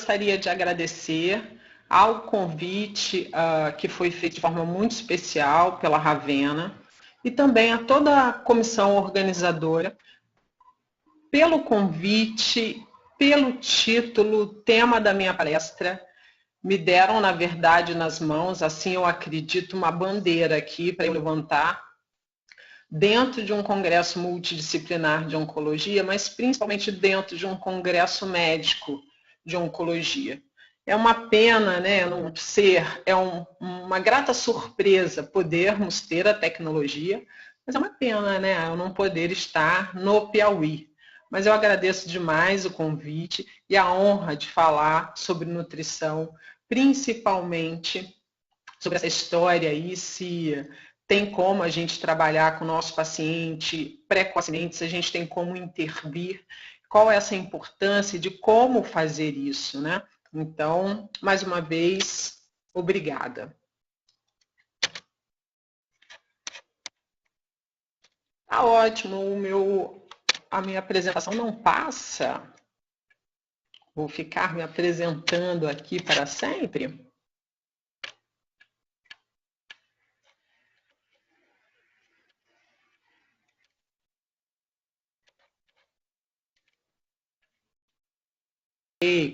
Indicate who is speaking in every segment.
Speaker 1: gostaria de agradecer ao convite que foi feito de forma muito especial pela Ravenna e também a toda a comissão organizadora pelo convite, pelo título, tema da minha palestra. Me deram, na verdade, nas mãos, assim eu acredito, uma bandeira aqui para eu levantar dentro de um congresso multidisciplinar de oncologia, mas principalmente dentro de um congresso médico de oncologia. É uma pena, né, não ser, uma grata surpresa podermos ter a tecnologia, mas é uma pena, né, eu não poder estar no Piauí. Mas eu agradeço demais o convite e a honra de falar sobre nutrição, principalmente sobre essa história aí, se tem como a gente trabalhar com o nosso paciente precocemente, se a gente tem como intervir, qual é essa importância de como fazer isso, né? Então, mais uma vez, obrigada. Tá ótimo, a minha apresentação não passa. Vou ficar me apresentando aqui para sempre.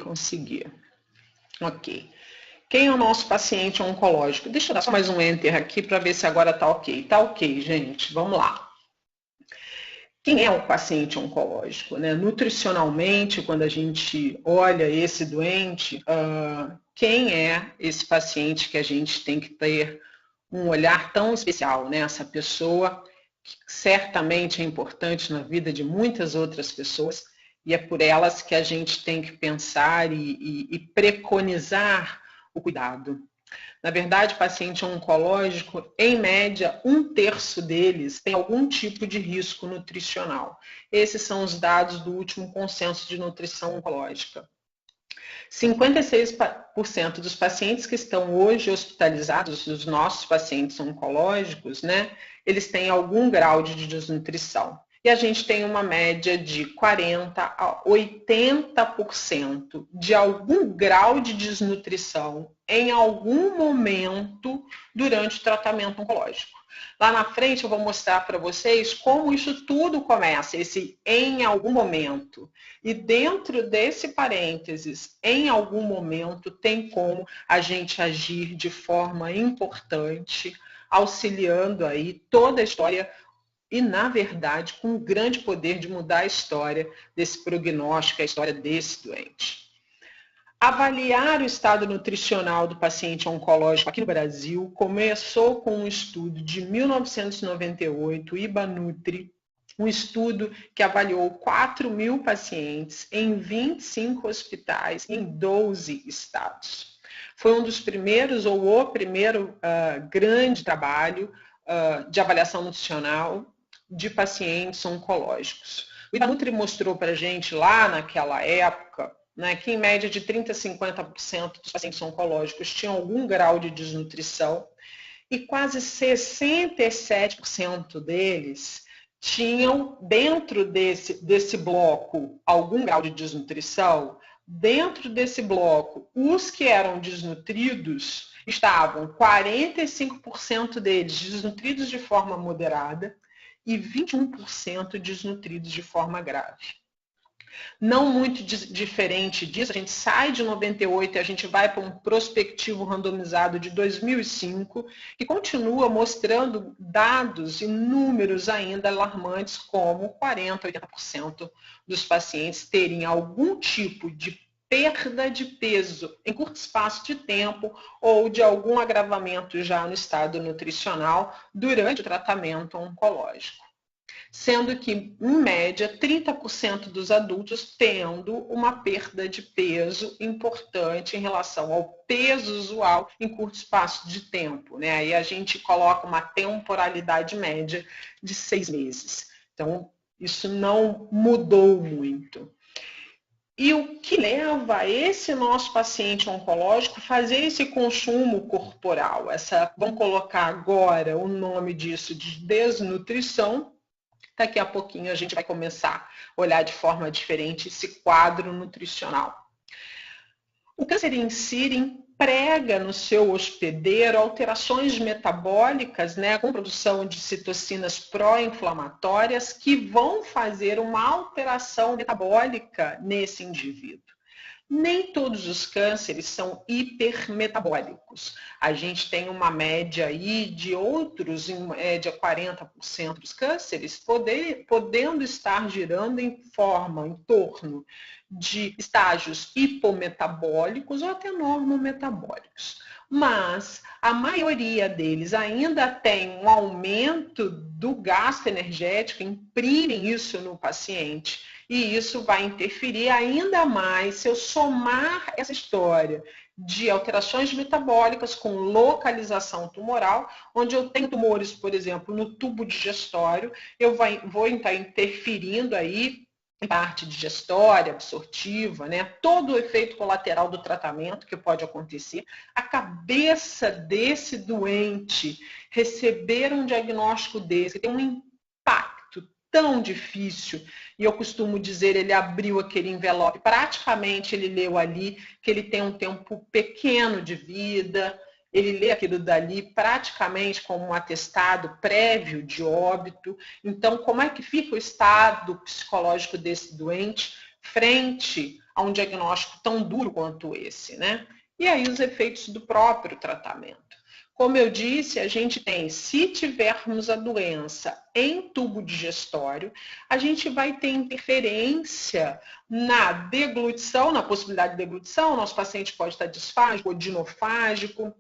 Speaker 1: Consegui. Ok. Quem é o nosso paciente oncológico? Deixa eu dar só mais um enter aqui para ver se agora está ok. Está ok, gente. Vamos lá. Quem é o paciente oncológico, né? Nutricionalmente, quando a gente olha esse doente, quem é esse paciente que a gente tem que ter um olhar tão especial, né? Essa pessoa que certamente é importante na vida de muitas outras pessoas e é por elas que a gente tem que pensar e preconizar o cuidado. Na verdade, paciente oncológico, em média, 1/3 deles tem algum tipo de risco nutricional. Esses são os dados do último consenso de nutrição oncológica. 56% dos pacientes que estão hoje hospitalizados, dos nossos pacientes oncológicos, né, eles têm algum grau de desnutrição. E a gente tem uma média de 40% a 80% de algum grau de desnutrição em algum momento durante o tratamento oncológico. Lá na frente eu vou mostrar para vocês como isso tudo começa, esse em algum momento. E dentro desse parênteses, em algum momento, tem como a gente agir de forma importante, auxiliando aí toda a história e, na verdade, com um grande poder de mudar a história desse prognóstico, a história desse doente. Avaliar o estado nutricional do paciente oncológico aqui no Brasil começou com um estudo de 1998, IBANutri, um estudo que avaliou 4.000 pacientes em 25 hospitais em 12 estados. Foi um dos primeiros, ou o primeiro grande trabalho de avaliação nutricional de pacientes oncológicos. O IBANutri mostrou para a gente lá naquela época, né, que em média de 30% a 50% dos pacientes oncológicos tinham algum grau de desnutrição e quase 67% deles tinham dentro desse bloco algum grau de desnutrição. Dentro desse bloco, os que eram desnutridos estavam 45% deles desnutridos de forma moderada e 21% desnutridos de forma grave. Não muito diferente disso, a gente sai de 98 e a gente vai para um prospectivo randomizado de 2005, que continua mostrando dados e números ainda alarmantes, como 40% a 80% dos pacientes terem algum tipo de perda de peso em curto espaço de tempo ou de algum agravamento já no estado nutricional durante o tratamento oncológico. Sendo que, em média, 30% dos adultos tendo uma perda de peso importante em relação ao peso usual em curto espaço de tempo, né? Aí a gente coloca uma temporalidade média de 6 meses. Então, isso não mudou muito. E o que leva esse nosso paciente oncológico a fazer esse consumo corporal? Vamos colocar agora o nome disso de desnutrição. Daqui a pouquinho a gente vai começar a olhar de forma diferente esse quadro nutricional. O câncer em si emprega no seu hospedeiro alterações metabólicas, né, com produção de citocinas pró-inflamatórias que vão fazer uma alteração metabólica nesse indivíduo. Nem todos os cânceres são hipermetabólicos. A gente tem uma média aí de outros, em média 40% dos cânceres, podendo estar girando em torno de estágios hipometabólicos ou até normometabólicos. Mas a maioria deles ainda tem um aumento do gasto energético, imprimem isso no paciente. E isso vai interferir ainda mais se eu somar essa história de alterações metabólicas com localização tumoral, onde eu tenho tumores, por exemplo, no tubo digestório, eu vou estar interferindo aí em parte digestória, absortiva, né? Todo o efeito colateral do tratamento que pode acontecer. A cabeça desse doente receber um diagnóstico desse tem um impacto tão difícil, e eu costumo dizer, ele abriu aquele envelope, praticamente ele leu ali que ele tem um tempo pequeno de vida, ele lê aquilo dali praticamente como um atestado prévio de óbito. Então, como é que fica o estado psicológico desse doente frente a um diagnóstico tão duro quanto esse, né? E aí os efeitos do próprio tratamento. Como eu disse, a gente tem, se tivermos a doença em tubo digestório, a gente vai ter interferência na deglutição, na possibilidade de deglutição, nosso paciente pode estar disfágico ou dinofágico.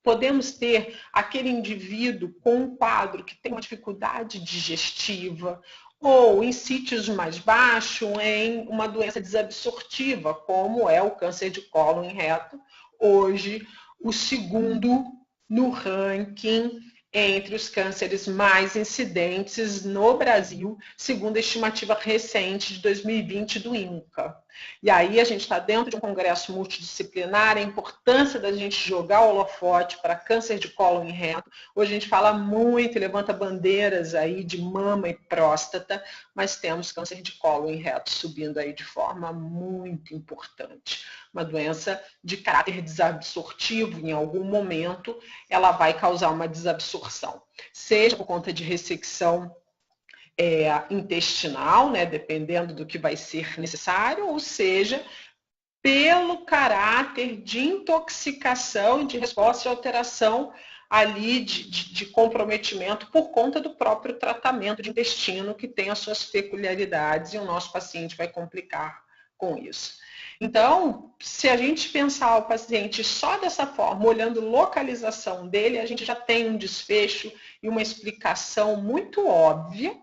Speaker 1: Podemos ter aquele indivíduo com um quadro que tem uma dificuldade digestiva, ou em sítios mais baixos, em uma doença desabsortiva, como é o câncer de cólon em reto, hoje o segundo no ranking entre os cânceres mais incidentes no Brasil, segundo a estimativa recente de 2020 do INCA. E aí a gente está dentro de um congresso multidisciplinar, a importância da gente jogar o holofote para câncer de cólon em reto. Hoje a gente fala muito e levanta bandeiras aí de mama e próstata, mas temos câncer de cólon em reto subindo aí de forma muito importante. Uma doença de caráter desabsortivo, em algum momento ela vai causar uma desabsorção, seja por conta de ressecção intestinal, né, dependendo do que vai ser necessário, ou seja, pelo caráter de intoxicação, de resposta e alteração ali de comprometimento por conta do próprio tratamento de intestino, que tem as suas peculiaridades, e o nosso paciente vai complicar com isso. Então, se a gente pensar o paciente só dessa forma, olhando localização dele, a gente já tem um desfecho e uma explicação muito óbvia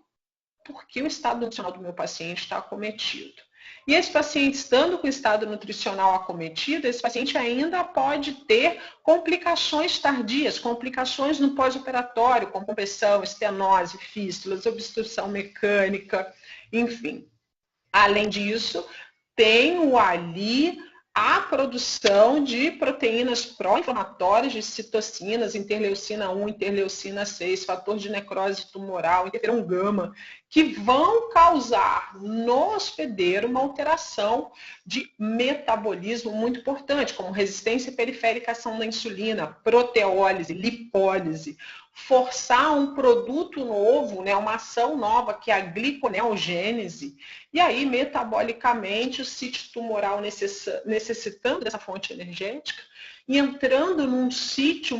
Speaker 1: porque o estado nutricional do meu paciente está acometido. E esse paciente, estando com o estado nutricional acometido, esse paciente ainda pode ter complicações tardias, complicações no pós-operatório, como compressão, estenose, fístulas, obstrução mecânica, enfim. Além disso, tenho ali a produção de proteínas pró-inflamatórias, de citocinas, interleucina 1, interleucina 6, fator de necrose tumoral, interferon gama, que vão causar no hospedeiro uma alteração de metabolismo muito importante, como resistência periférica à ação da insulina, proteólise, lipólise, forçar um produto novo, né, uma ação nova, que é a gliconeogênese, e aí, metabolicamente, o sítio tumoral necessitando dessa fonte energética e entrando num sítio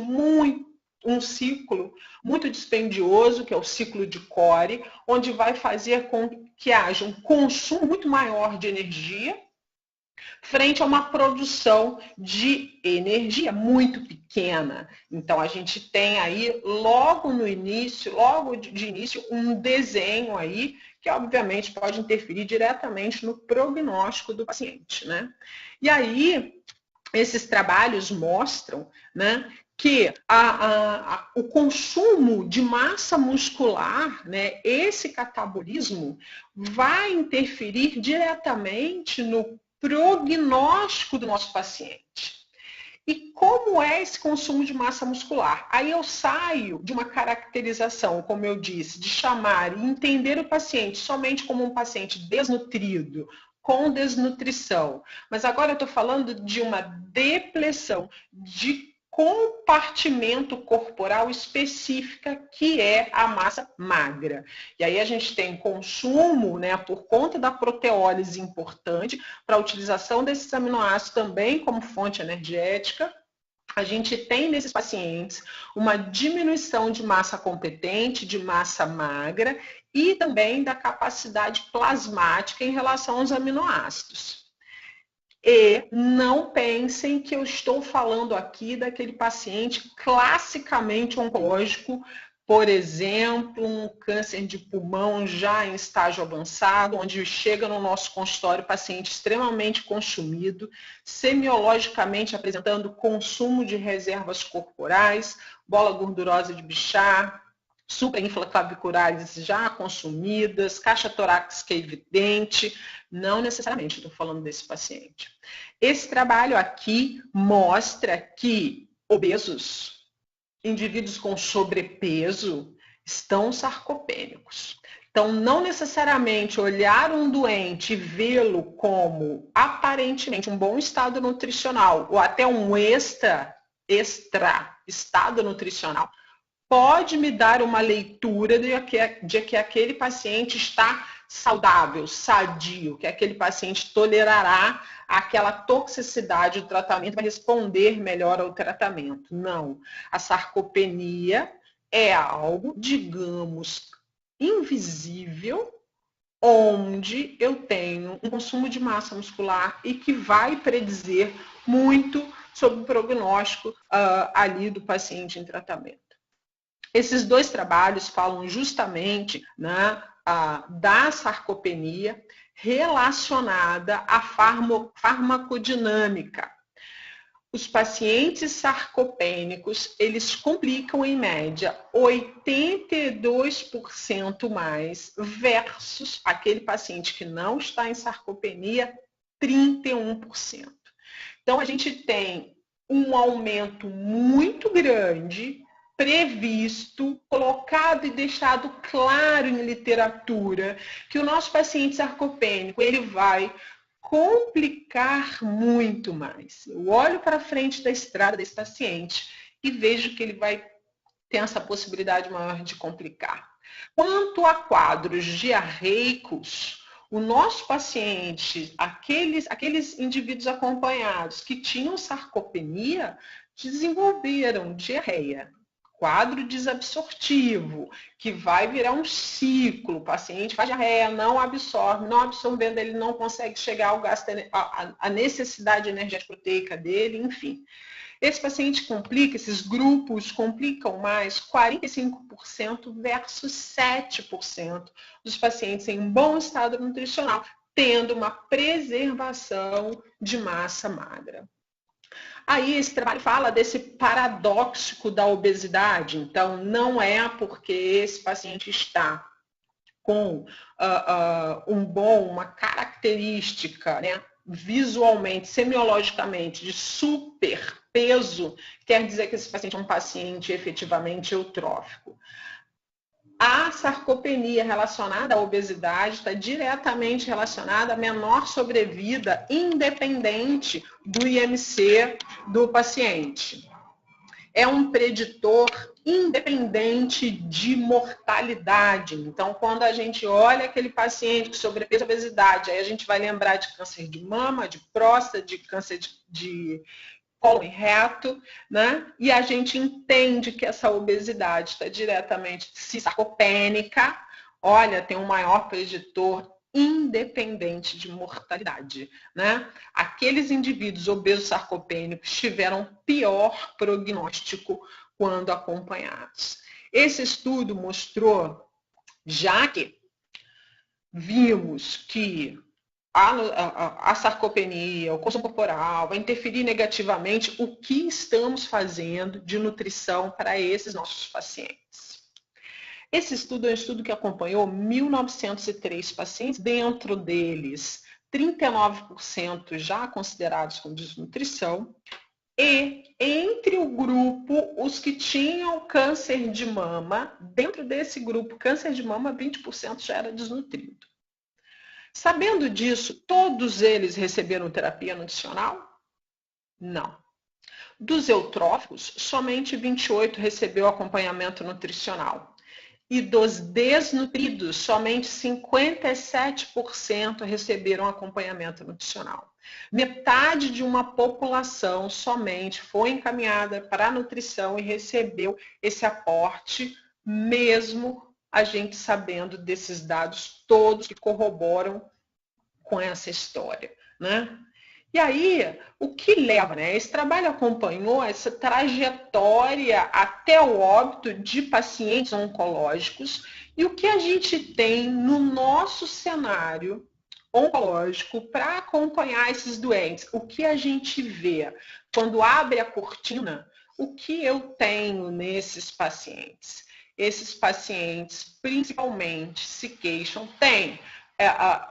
Speaker 1: um ciclo muito dispendioso, que é o ciclo de Core, onde vai fazer com que haja um consumo muito maior de energia, frente a uma produção de energia muito pequena. Então, a gente tem aí, logo no início, logo de início, um desenho aí que, obviamente, pode interferir diretamente no prognóstico do paciente, né? E aí, esses trabalhos mostram, né, que o consumo de massa muscular, né, esse catabolismo, vai interferir diretamente no prognóstico do nosso paciente. E como é esse consumo de massa muscular? Aí eu saio de uma caracterização, como eu disse, de chamar e entender o paciente somente como um paciente desnutrido, com desnutrição. Mas agora eu estou falando de uma depressão de compartimento corporal específica, que é a massa magra. E aí a gente tem consumo, né, por conta da proteólise importante, para a utilização desses aminoácidos também como fonte energética. A gente tem nesses pacientes uma diminuição de massa competente, de massa magra e também da capacidade plasmática em relação aos aminoácidos. E não pensem que eu estou falando aqui daquele paciente classicamente oncológico, por exemplo, um câncer de pulmão já em estágio avançado, onde chega no nosso consultório paciente extremamente consumido, semiologicamente apresentando consumo de reservas corporais, bola gordurosa de Bichat, suprainflaviculares já consumidas, caixa torácica evidente. Não necessariamente estou falando desse paciente. Esse trabalho aqui mostra que obesos, indivíduos com sobrepeso, estão sarcopênicos. Então, não necessariamente olhar um doente e vê-lo como aparentemente um bom estado nutricional ou até um extra estado nutricional pode me dar uma leitura de que aquele paciente está saudável, sadio, que aquele paciente tolerará aquela toxicidade do tratamento, vai responder melhor ao tratamento. Não. A sarcopenia é algo, digamos, invisível, onde eu tenho um consumo de massa muscular e que vai predizer muito sobre o prognóstico ali do paciente em tratamento. Esses dois trabalhos falam justamente, né, da sarcopenia relacionada à farmacodinâmica. Os pacientes sarcopênicos, eles complicam em média 82% mais versus aquele paciente que não está em sarcopenia, 31%. Então, a gente tem um aumento muito grande previsto, colocado e deixado claro em literatura que o nosso paciente sarcopênico ele vai complicar muito mais. Eu olho para frente da estrada desse paciente e vejo que ele vai ter essa possibilidade maior de complicar. Quanto a quadros diarreicos, o nosso paciente, aqueles indivíduos acompanhados que tinham sarcopenia, desenvolveram diarreia. Quadro desabsortivo, que vai virar um ciclo. O paciente faz diarreia, não absorvendo, ele não consegue chegar ao gasto, a necessidade energética proteica dele, enfim. Esse paciente complica, esses grupos complicam mais 45% versus 7% dos pacientes em bom estado nutricional, tendo uma preservação de massa magra. Aí esse trabalho fala desse paradoxo da obesidade. Então, não é porque esse paciente está com uma característica, né, visualmente, semiologicamente, de superpeso, quer dizer que esse paciente é um paciente efetivamente eutrófico. A sarcopenia relacionada à obesidade está diretamente relacionada à menor sobrevida, independente do IMC do paciente. É um preditor independente de mortalidade. Então, quando a gente olha aquele paciente com sobrepeso e obesidade, aí a gente vai lembrar de câncer de mama, de próstata, de câncer de colo reto, né? E a gente entende que essa obesidade está diretamente sarcopênica, olha, tem um maior preditor independente de mortalidade, né? Aqueles indivíduos obesos sarcopênicos tiveram pior prognóstico quando acompanhados. Esse estudo mostrou, já que vimos que a sarcopenia, o consumo corporal, vai interferir negativamente, o que estamos fazendo de nutrição para esses nossos pacientes. Esse estudo é um estudo que acompanhou 1.903 pacientes, dentro deles 39% já considerados com desnutrição, e entre o grupo, os que tinham câncer de mama, dentro desse grupo, câncer de mama, 20% já era desnutrido. Sabendo disso, todos eles receberam terapia nutricional? Não. Dos eutróficos, somente 28 recebeu acompanhamento nutricional. E dos desnutridos, somente 57% receberam acompanhamento nutricional. Metade de uma população somente foi encaminhada para a nutrição e recebeu esse aporte, mesmo a gente sabendo desses dados todos que corroboram com essa história, né? E aí, o que leva, né? Esse trabalho acompanhou essa trajetória até o óbito de pacientes oncológicos e o que a gente tem no nosso cenário oncológico para acompanhar esses doentes. O que a gente vê quando abre a cortina, o que eu tenho nesses pacientes? Esses pacientes, principalmente, se queixam,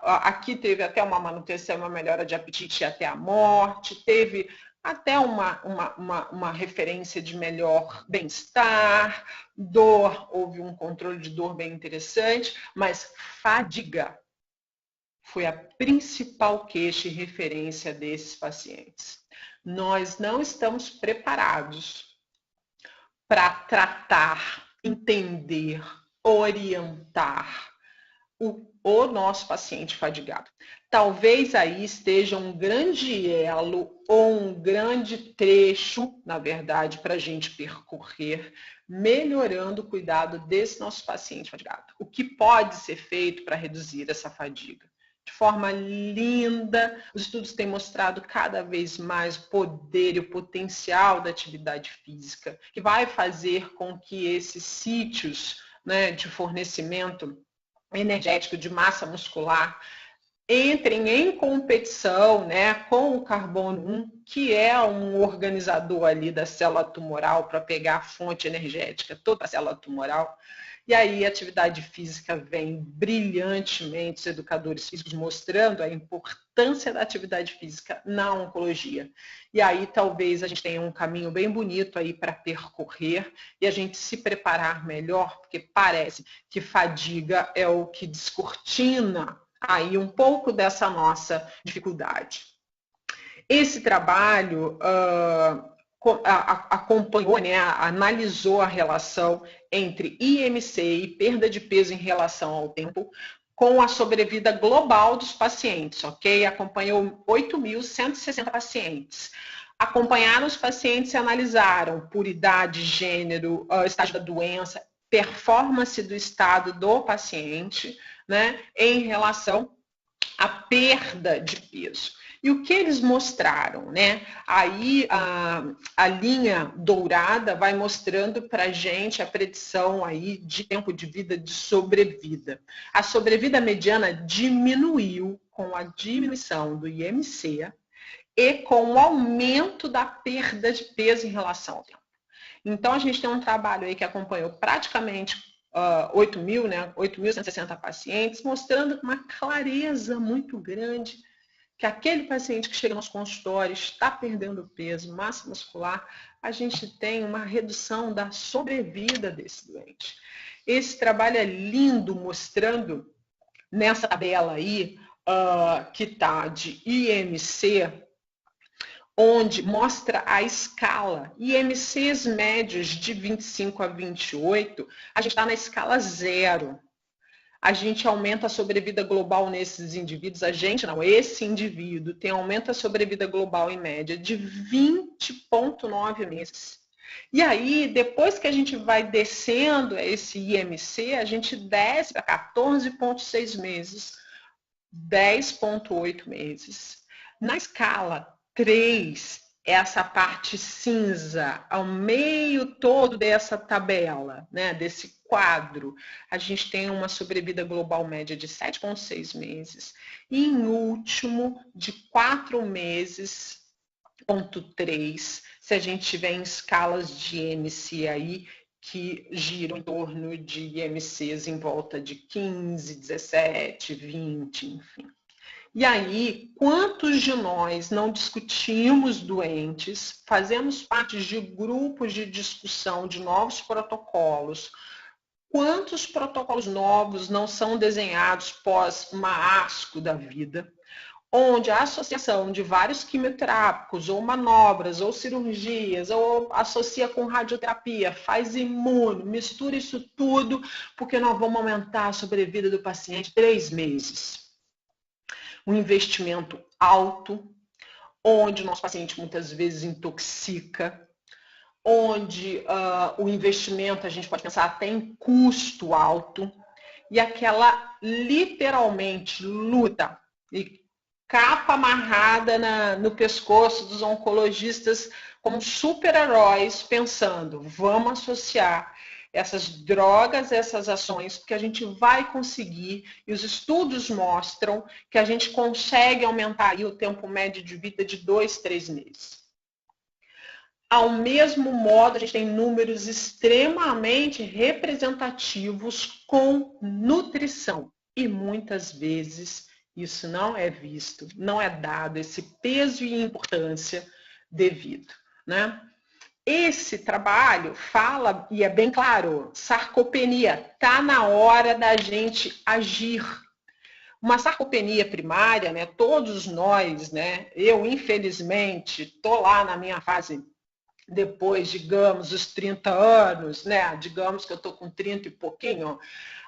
Speaker 1: aqui teve até uma manutenção, uma melhora de apetite até a morte, teve até uma referência de melhor bem-estar, dor, houve um controle de dor bem interessante, mas fadiga foi a principal queixa e referência desses pacientes. Nós não estamos preparados para tratar, entender, orientar o nosso paciente fadigado. Talvez aí esteja um grande elo ou um grande trecho, na verdade, para a gente percorrer, melhorando o cuidado desse nosso paciente fadigado. O que pode ser feito para reduzir essa fadiga? De forma linda, os estudos têm mostrado cada vez mais o poder e o potencial da atividade física, que vai fazer com que esses sítios, né, de fornecimento energético de massa muscular entrem em competição, né, com o carbono 1, que é um organizador ali da célula tumoral para pegar a fonte energética toda a célula tumoral. E aí a atividade física vem brilhantemente, os educadores físicos mostrando a importância da atividade física na oncologia. E aí talvez a gente tenha um caminho bem bonito aí para percorrer e a gente se preparar melhor, porque parece que fadiga é o que descortina aí um pouco dessa nossa dificuldade. Esse trabalho acompanhou, né, analisou a relação entre IMC e perda de peso em relação ao tempo com a sobrevida global dos pacientes, ok? Acompanhou 8.160 pacientes. Acompanharam os pacientes e analisaram por idade, gênero, estágio da doença, performance do estado do paciente, né, em relação à perda de peso. E o que eles mostraram, né? Aí a linha dourada vai mostrando para a gente a predição aí de tempo de vida, de sobrevida. A sobrevida mediana diminuiu com a diminuição do IMC e com o aumento da perda de peso em relação ao tempo. Então, a gente tem um trabalho aí que acompanhou praticamente 8.000, né? 8.160 pacientes, mostrando com uma clareza muito grande que aquele paciente que chega no nosso consultório está perdendo peso, massa muscular, a gente tem uma redução da sobrevida desse doente. Esse trabalho é lindo, mostrando nessa tabela aí, que está de IMC, onde mostra a escala. IMCs médios de 25 a 28, a gente está na escala 0. A gente aumenta a sobrevida global nesses indivíduos, esse indivíduo tem aumento a sobrevida global em média de 20,9 meses. E aí, depois que a gente vai descendo esse IMC, a gente desce para 14,6 meses, 10,8 meses. Na escala 3, essa parte cinza, ao meio todo dessa tabela, né, desse quadro, a gente tem uma sobrevida global média de 7,6 meses. E em último, de 4 meses, 0,3, se a gente tiver em escalas de IMC aí, que giram em torno de IMCs em volta de 15, 17, 20, enfim. E aí, quantos de nós não discutimos doentes, fazemos parte de grupos de discussão de novos protocolos, quantos protocolos novos não são desenhados pós marasco da vida, onde a associação de vários quimioterápicos, ou manobras, ou cirurgias, ou associa com radioterapia, faz imuno, mistura isso tudo, porque nós vamos aumentar a sobrevida do paciente 3 meses. Um investimento alto, onde o nosso paciente muitas vezes intoxica, onde o investimento a gente pode pensar até em custo alto, e aquela literalmente luta e capa amarrada no pescoço dos oncologistas como super-heróis, pensando, vamos associar essas drogas, essas ações, porque a gente vai conseguir, e os estudos mostram que a gente consegue aumentar aí o tempo médio de vida de 2, 3 meses. Ao mesmo modo, a gente tem números extremamente representativos com nutrição, e muitas vezes isso não é visto, não é dado esse peso e importância devido, né? Esse trabalho fala, e é bem claro, sarcopenia, está na hora da gente agir. Uma sarcopenia primária, né, todos nós, né, eu infelizmente estou lá na minha fase, depois, digamos, os 30 anos, né, digamos que eu estou com 30 e pouquinho,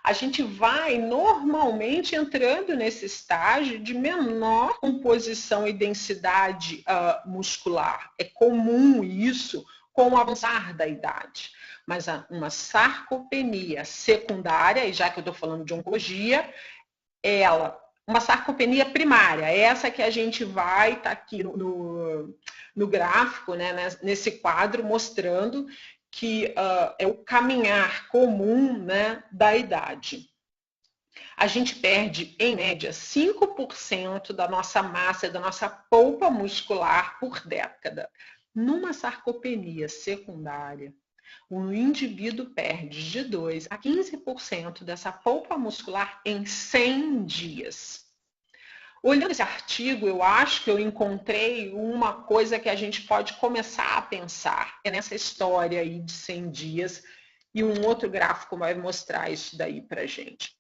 Speaker 1: a gente vai normalmente entrando nesse estágio de menor composição e densidade muscular. É comum isso com o avançar da idade. Mas uma sarcopenia secundária, e já que eu estou falando de oncologia, uma sarcopenia primária, essa que a gente vai estar aqui no gráfico, né, nesse quadro, mostrando que é o caminhar comum, né, da idade. A gente perde, em média, 5% da nossa massa, da nossa polpa muscular por década. Numa sarcopenia secundária, o indivíduo perde de 2 a 15% dessa polpa muscular em 100 dias. Olhando esse artigo, eu acho que eu encontrei uma coisa que a gente pode começar a pensar. É nessa história aí de 100 dias, e um outro gráfico vai mostrar isso daí para a gente.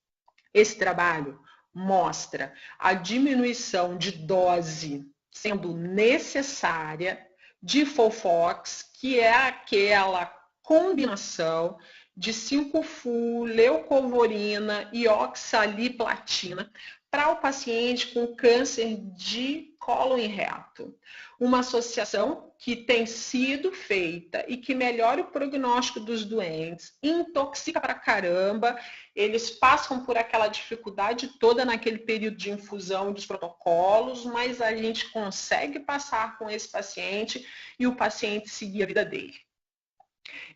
Speaker 1: Esse trabalho mostra a diminuição de dose sendo necessária de Folfox, que é aquela combinação de 5-FU, leucovorina e oxaliplatina para o paciente com câncer de cólon e reto. Uma associação que tem sido feita e que melhora o prognóstico dos doentes, intoxica pra caramba, eles passam por aquela dificuldade toda naquele período de infusão dos protocolos, mas a gente consegue passar com esse paciente e o paciente seguir a vida dele.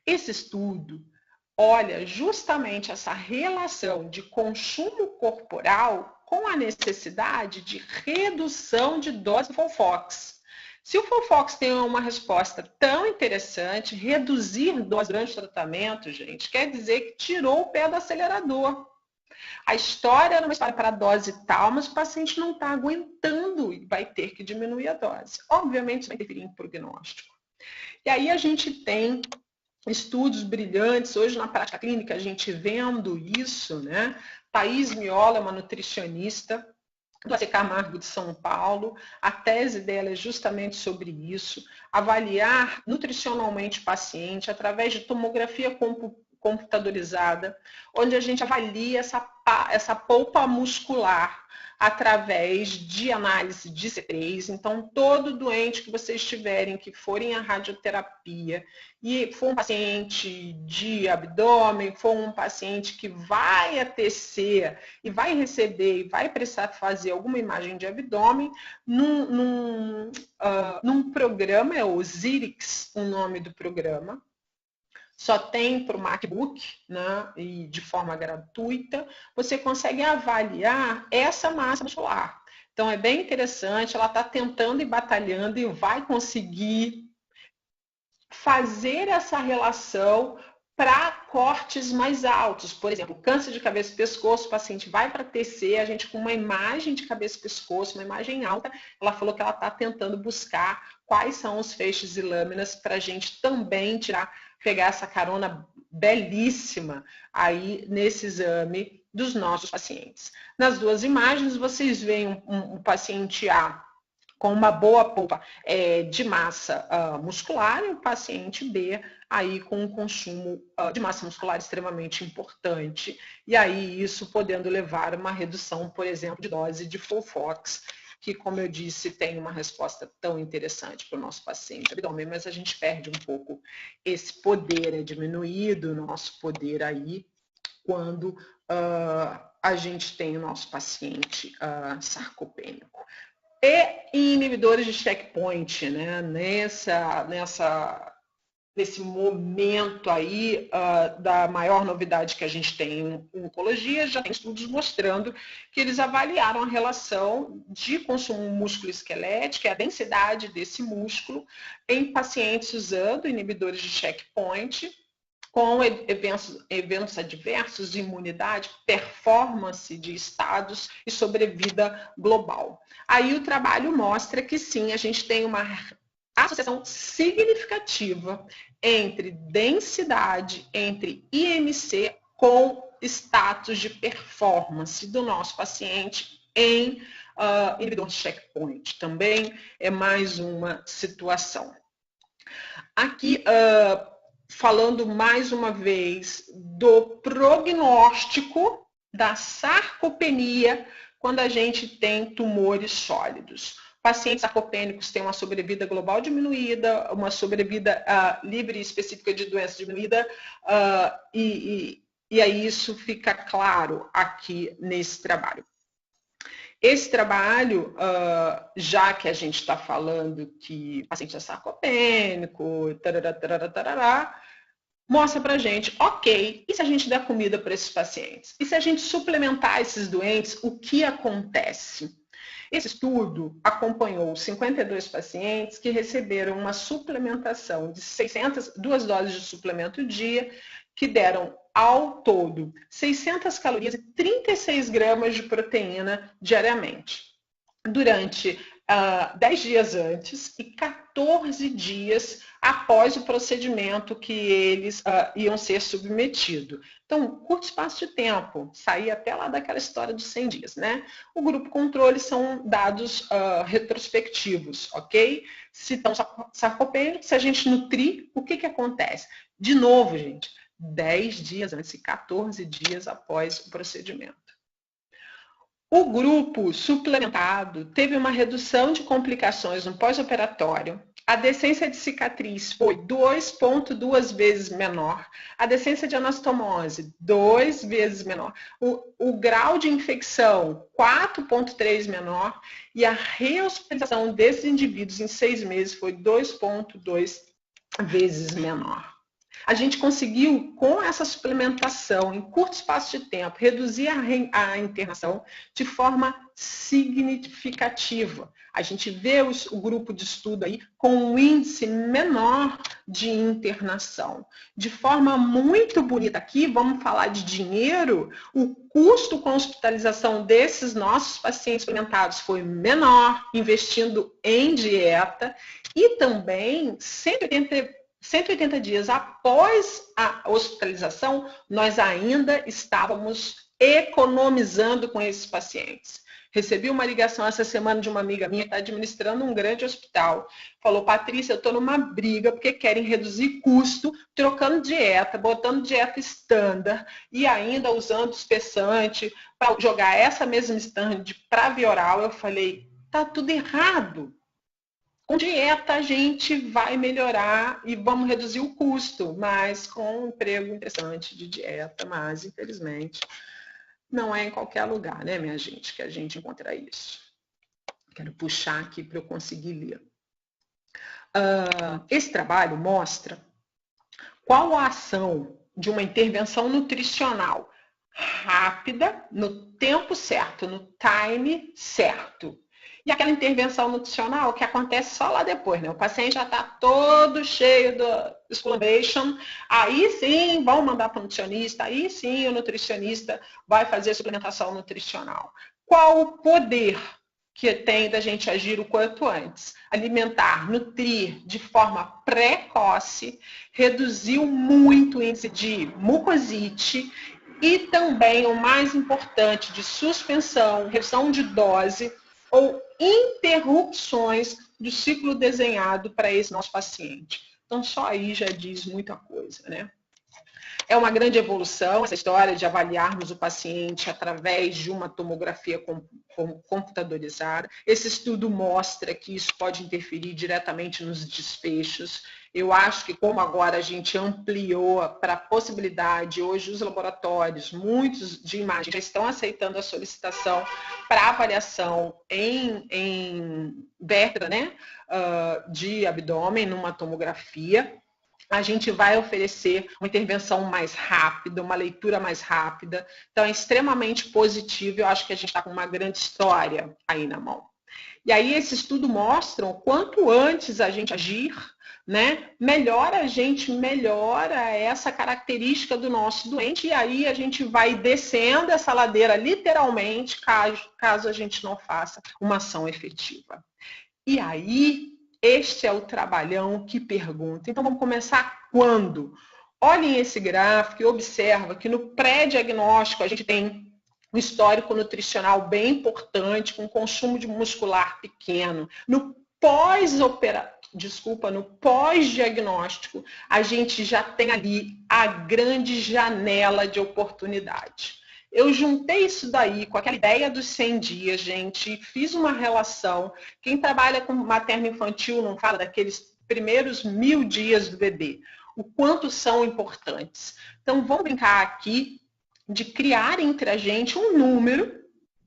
Speaker 1: Esse estudo olha justamente essa relação de consumo corporal com a necessidade de redução de dose do Folfox. Se o Folfox tem uma resposta tão interessante, reduzir dose durante o tratamento, gente, quer dizer que tirou o pé do acelerador. A história era uma história para dose tal, mas o paciente não está aguentando e vai ter que diminuir a dose. Obviamente, isso vai interferir em prognóstico. E aí a gente tem estudos brilhantes, hoje na prática clínica, a gente vendo isso, né? Thaís Miola é uma nutricionista do AC Camargo de São Paulo, a tese dela é justamente sobre isso, avaliar nutricionalmente o paciente através de tomografia computadorizada, onde a gente avalia essa polpa muscular através de análise de C3. Então, todo doente que vocês tiverem que forem à radioterapia e for um paciente de abdômen, for um paciente que vai a TC e vai receber e vai precisar fazer alguma imagem de abdômen, num programa, é o Zirix, o nome do programa, só tem para o MacBook, né, e de forma gratuita, você consegue avaliar essa massa muscular. Então, é bem interessante, ela está tentando e batalhando e vai conseguir fazer essa relação para cortes mais altos. Por exemplo, câncer de cabeça e pescoço, o paciente vai para TC, a gente com uma imagem de cabeça e pescoço, uma imagem alta, ela falou que ela está tentando buscar quais são os feixes e lâminas para a gente também pegar essa carona belíssima aí nesse exame dos nossos pacientes. Nas duas imagens, vocês veem um paciente A com uma boa polpa de massa muscular e o paciente B aí com um consumo de massa muscular extremamente importante. E aí isso podendo levar a uma redução, por exemplo, de dose de FOLFOX, que, como eu disse, tem uma resposta tão interessante para o nosso paciente abdômen, mas a gente perde um pouco esse poder, é diminuído o nosso poder aí quando a gente tem o nosso paciente sarcopênico. E inibidores de checkpoint, né? Nesse momento aí da maior novidade que a gente tem em oncologia, já tem estudos mostrando que eles avaliaram a relação de consumo músculo-esquelético, a densidade desse músculo, em pacientes usando inibidores de checkpoint, com eventos adversos de imunidade, performance de estados e sobrevida global. Aí o trabalho mostra que sim, a gente tem uma associação significativa entre densidade, entre IMC com status de performance do nosso paciente em inibidor de checkpoint. Também é mais uma situação. Aqui, falando mais uma vez do prognóstico da sarcopenia quando a gente tem tumores sólidos. Pacientes sarcopênicos têm uma sobrevida global diminuída, uma sobrevida livre e específica de doença diminuída, e aí isso fica claro aqui nesse trabalho. Esse trabalho, já que a gente está falando que o paciente é sarcopênico, mostra para a gente, ok, e se a gente der comida para esses pacientes? E se a gente suplementar esses doentes, o que acontece? Esse estudo acompanhou 52 pacientes que receberam uma suplementação de 2 doses de suplemento dia, que deram ao todo 600 calorias e 36 gramas de proteína diariamente, durante 10 dias antes e 14 dias após o procedimento que eles iam ser submetidos. Então, curto espaço de tempo, sair até lá daquela história dos 100 dias, né? O grupo controle são dados retrospectivos, ok? Se estão sarcopênicos, se a gente nutrir, o que acontece? De novo, gente, 10 dias antes e 14 dias após o procedimento. O grupo suplementado teve uma redução de complicações no pós-operatório. A decência de cicatriz foi 2,2 vezes menor. A decência de anastomose, 2 vezes menor. O grau de infecção, 4,3 menor. E a rehospitalização desses indivíduos em 6 meses foi 2,2 vezes menor. A gente conseguiu, com essa suplementação, em curto espaço de tempo, reduzir a internação de forma significativa. A gente vê o grupo de estudo aí com um índice menor de internação. De forma muito bonita aqui, vamos falar de dinheiro, o custo com a hospitalização desses nossos pacientes suplementados foi menor, investindo em dieta, e também 180 dias após a hospitalização, nós ainda estávamos economizando com esses pacientes. Recebi uma ligação essa semana de uma amiga minha que está administrando um grande hospital. Falou, Patrícia, eu estou numa briga porque querem reduzir custo, trocando dieta, botando dieta estándar e ainda usando espessante para jogar essa mesma estándar para via oral. Eu falei, tá tudo errado. Com dieta a gente vai melhorar e vamos reduzir o custo, mas com um emprego interessante de dieta, mas infelizmente não é em qualquer lugar, né, minha gente, que a gente encontra isso. Quero puxar aqui para eu conseguir ler. Esse trabalho mostra qual a ação de uma intervenção nutricional rápida, no tempo certo, no time certo. E aquela intervenção nutricional que acontece só lá depois, né? O paciente já está todo cheio do scalation, aí sim vão mandar para o nutricionista, aí sim o nutricionista vai fazer suplementação nutricional. Qual o poder que tem da gente agir o quanto antes. Alimentar, nutrir de forma precoce, reduziu muito o índice de mucosite e também, o mais importante, de suspensão, redução de dose ou interrupções do ciclo desenhado para esse nosso paciente. Então, só aí já diz muita coisa, né? É uma grande evolução essa história de avaliarmos o paciente através de uma tomografia computadorizada. Esse estudo mostra que isso pode interferir diretamente nos desfechos. Eu acho que como agora a gente ampliou para a possibilidade, hoje os laboratórios, muitos de imagem, já estão aceitando a solicitação para avaliação em vértebra, né, de abdômen, numa tomografia. A gente vai oferecer uma intervenção mais rápida, uma leitura mais rápida. Então, é extremamente positivo. Eu acho que a gente está com uma grande história aí na mão. E aí, esse estudo mostra o quanto antes a gente agir, né, melhora essa característica do nosso doente. E aí, a gente vai descendo essa ladeira, literalmente, caso a gente não faça uma ação efetiva. E aí, este é o trabalhão que pergunta. Então, vamos começar quando? Olhem esse gráfico e observa que no pré-diagnóstico a gente tem um histórico nutricional bem importante, com consumo de muscular pequeno. No pós-diagnóstico, a gente já tem ali a grande janela de oportunidade. Eu juntei isso daí com aquela ideia dos 100 dias, gente, fiz uma relação. Quem trabalha com materno-infantil não fala daqueles primeiros 1000 dias do bebê, o quanto são importantes. Então, vamos brincar aqui de criar entre a gente um número,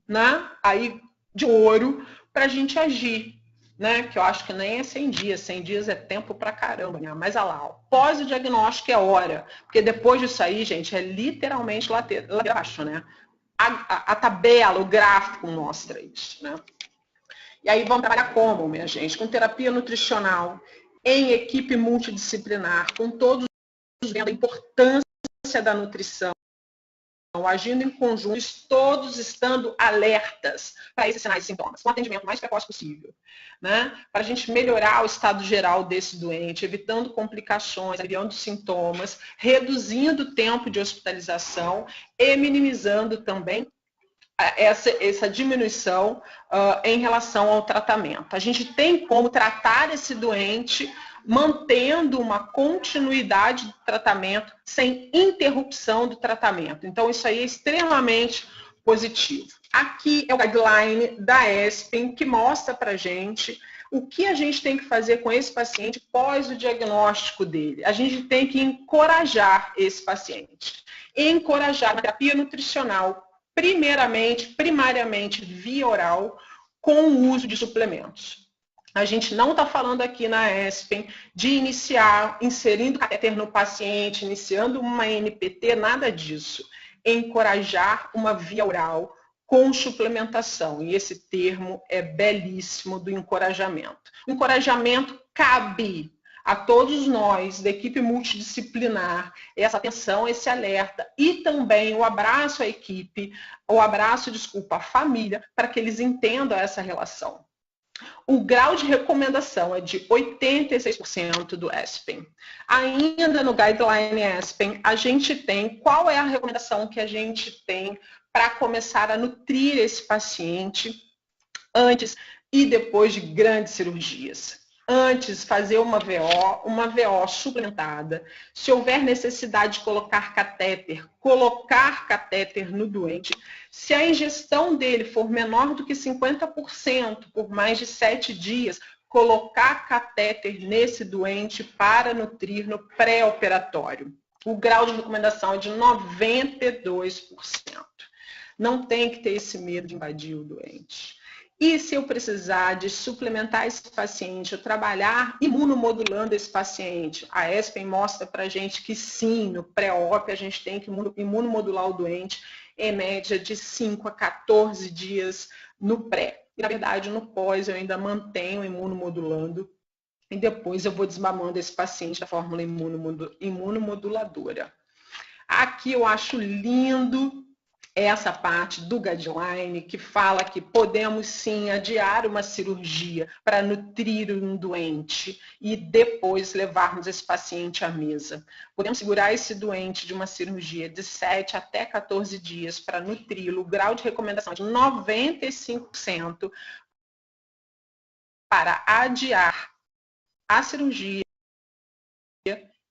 Speaker 1: né, aí, de ouro para a gente agir. Né, que eu acho que nem é 100 dias, 100 dias é tempo pra caramba, né? Mas olha lá, pós o diagnóstico é hora, porque depois disso aí, gente, é literalmente ladeira abaixo, né? A tabela, o gráfico mostra isso, né? E aí vamos trabalhar como, minha gente? Com terapia nutricional, em equipe multidisciplinar, com todos vendo a importância da nutrição, agindo em conjunto, todos estando alertas para esses sinais e sintomas, com o atendimento mais precoce possível, né? Para a gente melhorar o estado geral desse doente, evitando complicações, aliviando sintomas, reduzindo o tempo de hospitalização e minimizando também essa diminuição em relação ao tratamento. A gente tem como tratar esse doente mantendo uma continuidade do tratamento sem interrupção do tratamento. Então, isso aí é extremamente positivo. Aqui é o guideline da ESPEN, que mostra para a gente o que a gente tem que fazer com esse paciente pós o diagnóstico dele. A gente tem que encorajar esse paciente. Encorajar a terapia nutricional, primariamente via oral, com o uso de suplementos. A gente não está falando aqui na ESPEN de iniciar, inserindo catéter no paciente, iniciando uma NPT, nada disso. Encorajar uma via oral com suplementação. E esse termo é belíssimo do encorajamento. O encorajamento cabe a todos nós, da equipe multidisciplinar, essa atenção, esse alerta e também o abraço à equipe, à família, para que eles entendam essa relação. O grau de recomendação é de 86% do ESPEN. Ainda no Guideline ESPEN, a gente tem qual é a recomendação que a gente tem para começar a nutrir esse paciente antes e depois de grandes cirurgias. Antes, fazer uma VO suplementada. Se houver necessidade de colocar catéter no doente. Se a ingestão dele for menor do que 50% por mais de 7 dias, colocar catéter nesse doente para nutrir no pré-operatório. O grau de recomendação é de 92%. Não tem que ter esse medo de invadir o doente. E se eu precisar de suplementar esse paciente, eu trabalhar imunomodulando esse paciente, a ESPEN mostra para a gente que sim, no pré-op a gente tem que imunomodular o doente em média de 5 a 14 dias no pré. E, na verdade, no pós eu ainda mantenho imunomodulando e depois eu vou desmamando esse paciente da fórmula imunomoduladora. Aqui eu acho lindo essa parte do guideline que fala que podemos sim adiar uma cirurgia para nutrir um doente e depois levarmos esse paciente à mesa. Podemos segurar esse doente de uma cirurgia de 7 até 14 dias para nutri-lo. O grau de recomendação é de 95% para adiar a cirurgia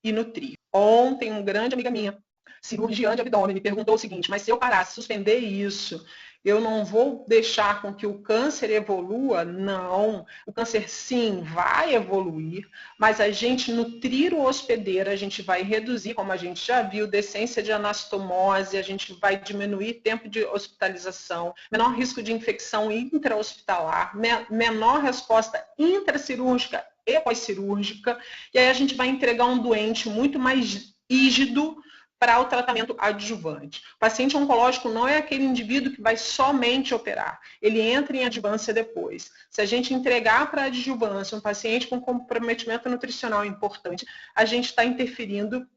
Speaker 1: e nutrir. Ontem, uma grande amiga minha, cirurgiã de abdômen, me perguntou o seguinte: mas se eu parasse, suspender isso, eu não vou deixar com que o câncer evolua? Não, o câncer sim vai evoluir, mas a gente nutrir o hospedeiro, a gente vai reduzir, como a gente já viu, decência de anastomose, a gente vai diminuir tempo de hospitalização, menor risco de infecção intra-hospitalar, menor resposta intracirúrgica e pós-cirúrgica, e aí a gente vai entregar um doente muito mais rígido para o tratamento adjuvante. O paciente oncológico não é aquele indivíduo que vai somente operar, ele entra em adjuvância depois. Se a gente entregar para a adjuvância um paciente com comprometimento nutricional importante, a gente está interferindo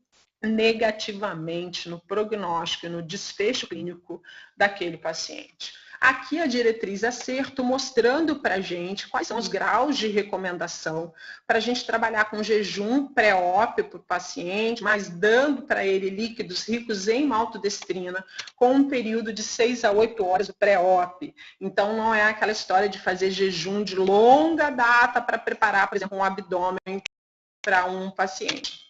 Speaker 1: negativamente no prognóstico e no desfecho clínico daquele paciente. Aqui a diretriz acerto mostrando para a gente quais são os graus de recomendação para a gente trabalhar com jejum pré-op para o paciente, mas dando para ele líquidos ricos em maltodestrina com um período de 6 a 8 horas do pré-op. Então não é aquela história de fazer jejum de longa data para preparar, por exemplo, um abdômen para um paciente.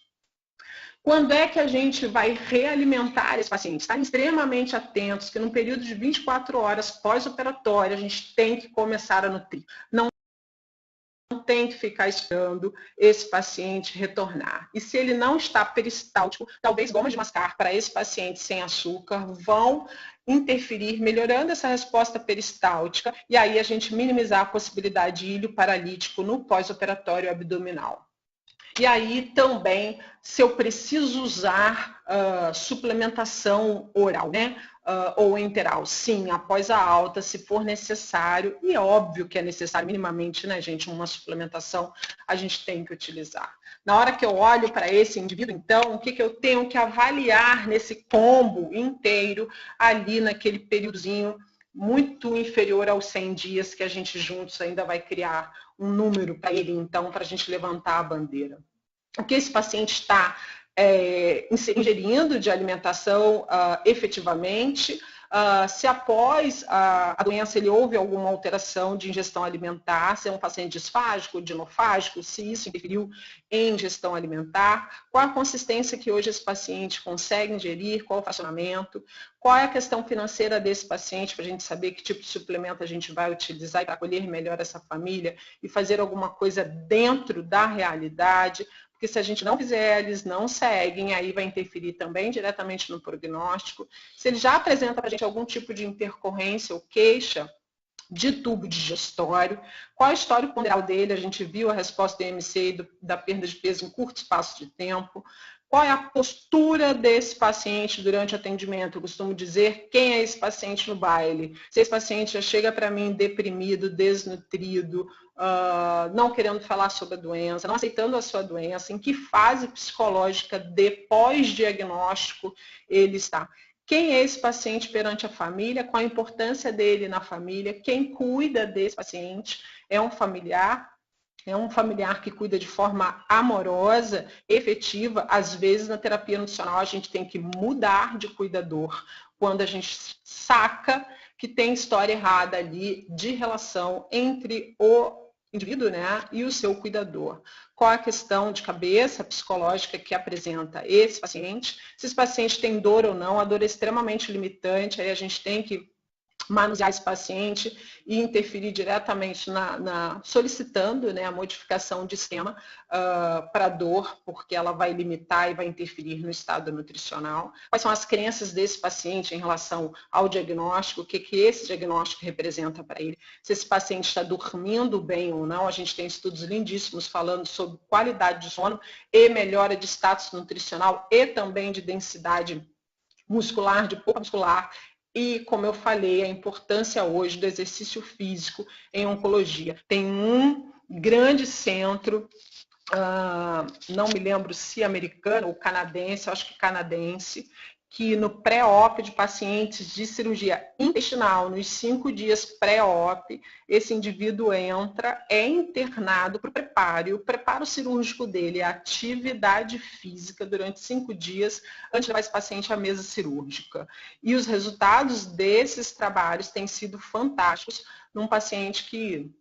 Speaker 1: Quando é que a gente vai realimentar esse paciente? Estar extremamente atentos que no período de 24 horas pós-operatório a gente tem que começar a nutrir. Não tem que ficar esperando esse paciente retornar. E se ele não está peristáltico, talvez gomas de mascar para esse paciente sem açúcar vão interferir, melhorando essa resposta peristáltica, e aí a gente minimizar a possibilidade de ilho paralítico no pós-operatório abdominal. E aí também, se eu preciso usar suplementação oral, né? Ou enteral, sim, após a alta, se for necessário, e é óbvio que é necessário minimamente, né, gente, uma suplementação a gente tem que utilizar. Na hora que eu olho para esse indivíduo, então, o que eu tenho que avaliar nesse combo inteiro, ali naquele períodozinho muito inferior aos 100 dias, que a gente juntos ainda vai criar um número para ele, então, para a gente levantar a bandeira. O que esse paciente está ingerindo de alimentação efetivamente, se após a doença ele houve alguma alteração de ingestão alimentar, se é um paciente disfágico, dinofágico, se isso interferiu em ingestão alimentar, qual a consistência que hoje esse paciente consegue ingerir, qual o fracionamento, qual é a questão financeira desse paciente, para a gente saber que tipo de suplemento a gente vai utilizar para acolher melhor essa família e fazer alguma coisa dentro da realidade, porque se a gente não fizer, eles não seguem, aí vai interferir também diretamente no prognóstico. Se ele já apresenta para a gente algum tipo de intercorrência ou queixa de tubo digestório, qual é o histórico ponderal dele, a gente viu a resposta do IMC e da perda de peso em curto espaço de tempo. Qual é a postura desse paciente durante o atendimento? Eu costumo dizer quem é esse paciente no baile. Se esse paciente já chega para mim deprimido, desnutrido, não querendo falar sobre a doença, não aceitando a sua doença, em que fase psicológica de pós-diagnóstico ele está? Quem é esse paciente perante a família? Qual a importância dele na família? Quem cuida desse paciente? É um familiar? É um familiar que cuida de forma amorosa, efetiva? Às vezes, na terapia nutricional, a gente tem que mudar de cuidador quando a gente saca que tem história errada ali de relação entre o indivíduo, né, e o seu cuidador. Qual a questão de cabeça psicológica que apresenta esse paciente? Se esse paciente tem dor ou não, a dor é extremamente limitante, aí a gente tem que manusear esse paciente e interferir diretamente solicitando, né, a modificação de esquema para dor, porque ela vai limitar e vai interferir no estado nutricional. Quais são as crenças desse paciente em relação ao diagnóstico, o que esse diagnóstico representa para ele, se esse paciente está dormindo bem ou não. A gente tem estudos lindíssimos falando sobre qualidade de sono e melhora de status nutricional e também de densidade muscular, de polpa muscular. E, como eu falei, a importância hoje do exercício físico em oncologia. Tem um grande centro, não me lembro se americano ou canadense, acho que canadense, que no pré-op de pacientes de cirurgia intestinal, nos 5 dias pré-op, esse indivíduo entra, é internado para o preparo. E o preparo cirúrgico dele é a atividade física durante 5 dias antes de levar esse paciente à mesa cirúrgica. E os resultados desses trabalhos têm sido fantásticos num paciente que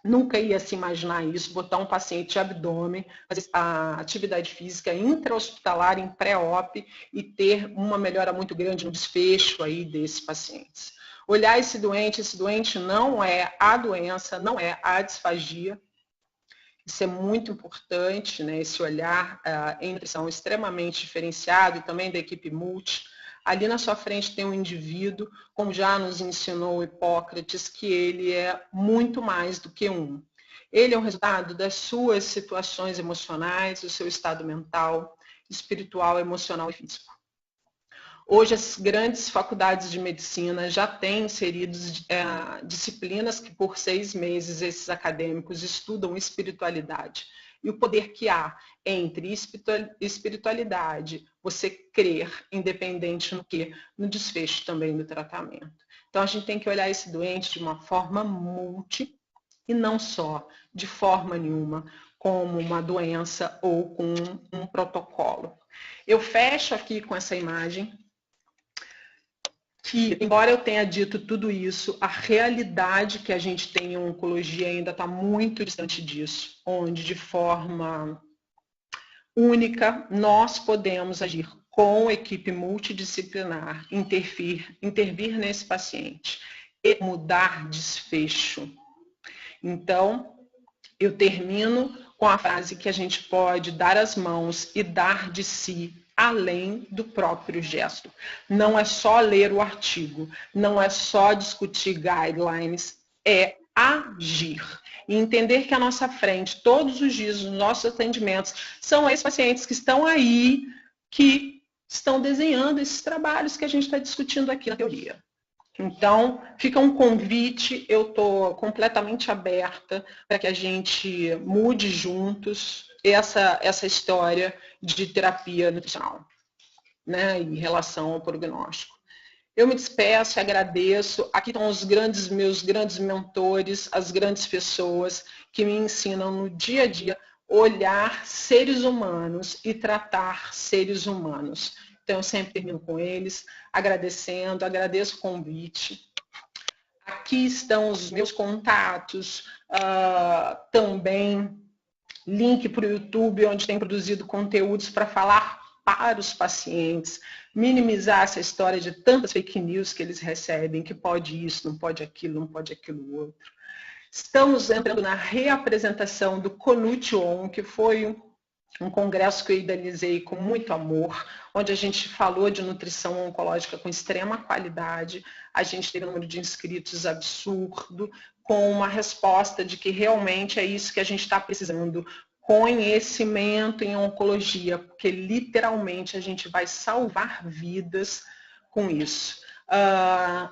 Speaker 1: nunca ia se imaginar isso, botar um paciente de abdômen, fazer a atividade física intra-hospitalar em pré-op e ter uma melhora muito grande no desfecho aí desses pacientes. Olhar esse doente não é a doença, não é a disfagia. Isso é muito importante, né? Esse olhar em nutrição extremamente diferenciado e também da equipe multi. Ali na sua frente tem um indivíduo, como já nos ensinou Hipócrates, que ele é muito mais do que um. Ele é o resultado das suas situações emocionais, do seu estado mental, espiritual, emocional e físico. Hoje, as grandes faculdades de medicina já têm inseridos disciplinas que, por 6 meses, esses acadêmicos estudam espiritualidade. E o poder que há entre espiritualidade, você crer, independente no quê? No desfecho também do tratamento. Então, a gente tem que olhar esse doente de uma forma multi e não só, de forma nenhuma, como uma doença ou com um protocolo. Eu fecho aqui com essa imagem que, embora eu tenha dito tudo isso, a realidade que a gente tem em oncologia ainda está muito distante disso, onde de forma única nós podemos agir com equipe multidisciplinar, intervir nesse paciente e mudar desfecho. Então, eu termino com a frase que a gente pode dar as mãos e dar de si além do próprio gesto. Não é só ler o artigo, não é só discutir guidelines, é agir. E entender que à nossa frente, todos os dias, os nossos atendimentos, são esses pacientes que estão aí, que estão desenhando esses trabalhos que a gente está discutindo aqui na teoria. Então, fica um convite, eu estou completamente aberta para que a gente mude juntos essa história de terapia nutricional, né, em relação ao prognóstico. Eu me despeço, agradeço. Aqui estão meus grandes mentores, as grandes pessoas que me ensinam no dia a dia olhar seres humanos e tratar seres humanos. Então, eu sempre termino com eles, agradecendo, agradeço o convite. Aqui estão os meus contatos, também link para o YouTube, onde tem produzido conteúdos para falar para os pacientes, minimizar essa história de tantas fake news que eles recebem, que pode isso, não pode aquilo, não pode aquilo outro. Estamos entrando na reapresentação do CONUT-ON, que foi um congresso que eu idealizei com muito amor, onde a gente falou de nutrição oncológica com extrema qualidade, a gente teve um número de inscritos absurdo, com uma resposta de que realmente é isso que a gente está precisando, conhecimento em oncologia, porque literalmente a gente vai salvar vidas com isso.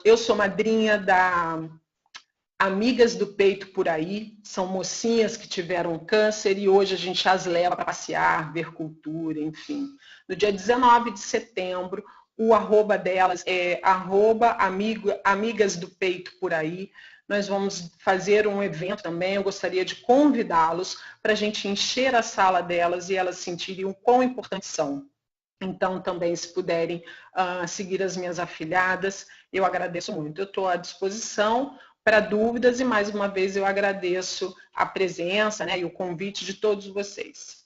Speaker 1: Eu sou madrinha da Amigas do Peito Por Aí, são mocinhas que tiveram câncer e hoje a gente as leva para passear, ver cultura, enfim. No dia 19 de setembro, o arroba delas é @amigas do peito por aí. Nós vamos fazer um evento também, eu gostaria de convidá-los para a gente encher a sala delas e elas sentirem o quão importantes são. Então, também, se puderem seguir as minhas afiliadas, eu agradeço muito. Eu estou à disposição para dúvidas e, mais uma vez, eu agradeço a presença, né, e o convite de todos vocês.